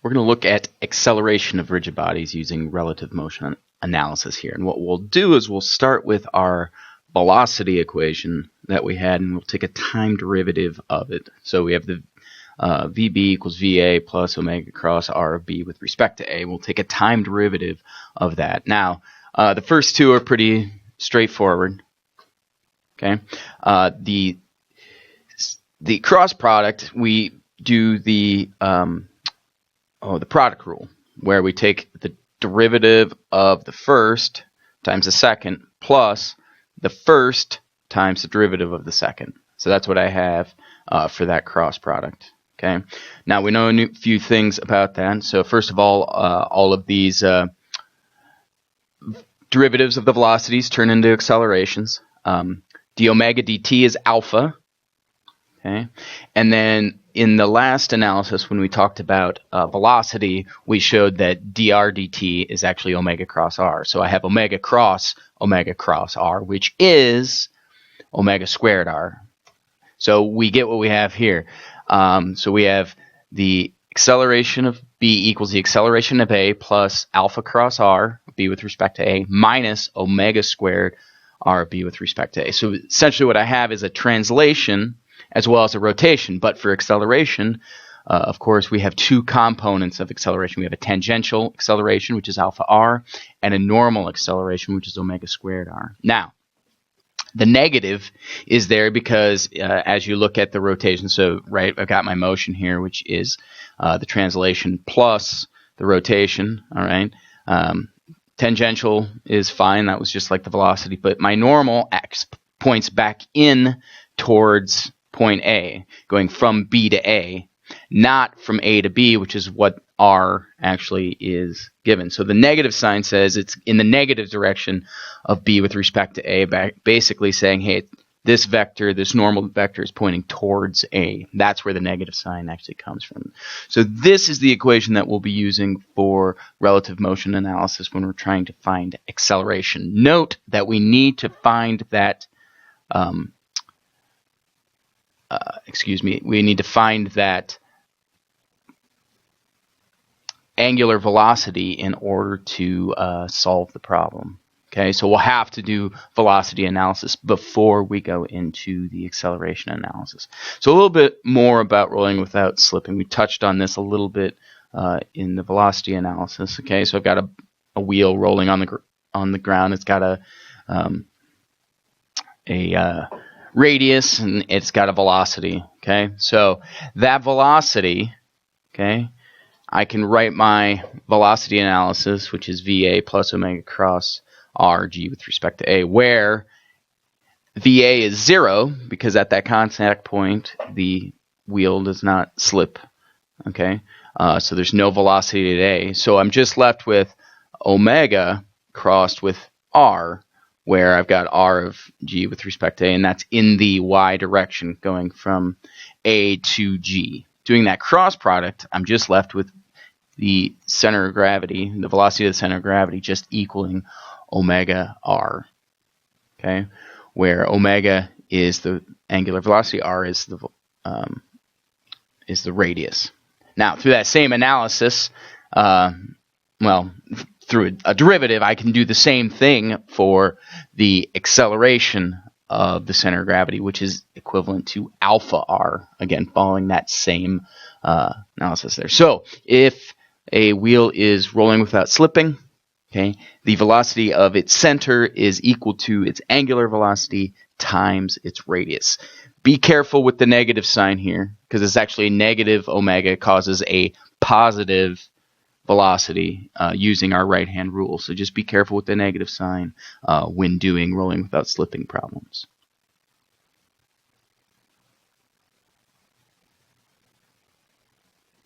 we're going to look at acceleration of rigid bodies using relative motion analysis here. And what we'll do is we'll start with our velocity equation that we had, and we'll take a time derivative of it. So we have the VB equals VA plus omega cross R of B with respect to A. We'll take a time derivative of that. Now, the first two are pretty straightforward. Okay, the cross product, we do the product rule, where we take the derivative of the first times the second plus the first times the derivative of the second. So that's what I have for that cross product. Okay. Now we know a few things about that. So first of all of these derivatives of the velocities turn into accelerations. D omega dt is alpha. Okay. And then in the last analysis, when we talked about velocity, we showed that dr dt is actually omega cross r. So I have omega cross r, which is omega squared r. So we get what we have here. So we have the acceleration of B equals the acceleration of A plus alpha cross R, B with respect to A, minus omega squared R, B with respect to A. So essentially what I have is a translation as well as a rotation. But for acceleration, of course, we have two components of acceleration. We have a tangential acceleration, which is alpha R, and a normal acceleration, which is omega squared R. Now, the negative is there because as you look at the rotation, so right, I've got my motion here, which is the translation plus the rotation, all right? Tangential is fine, that was just like the velocity, but my normal x points back in towards point A, going from B to A, not from A to B, which is what R actually is given. So the negative sign says it's in the negative direction of B with respect to A, basically saying, hey, this vector, this normal vector is pointing towards A. That's where the negative sign actually comes from. So this is the equation that we'll be using for relative motion analysis when we're trying to find acceleration. Note that we need to find that we need to find that angular velocity in order to solve the problem. Okay, so we'll have to do velocity analysis before we go into the acceleration analysis. So a little bit more about rolling without slipping. We touched on this a little bit in the velocity analysis. Okay, so I've got a wheel rolling on the ground. It's got a radius and it's got a velocity. Okay, so that velocity, okay, I can write my velocity analysis, which is VA plus omega cross RG with respect to A, where VA is 0 because at that contact point the wheel does not slip. Okay, so there's no velocity at A. So I'm just left with omega crossed with R, where I've got R of G with respect to A, and that's in the Y direction going from A to G. Doing that cross product, I'm just left with the center of gravity, the velocity of the center of gravity, just equaling omega R. Okay, where omega is the angular velocity, R is the radius. Now, through that same analysis, through a derivative, I can do the same thing for the acceleration of the center of gravity, which is equivalent to alpha R, again, following that same analysis there. So, if a wheel is rolling without slipping, okay, the velocity of its center is equal to its angular velocity times its radius. Be careful with the negative sign here, because it's actually a negative omega causes a positive velocity using our right-hand rule. So just be careful with the negative sign when doing rolling without slipping problems.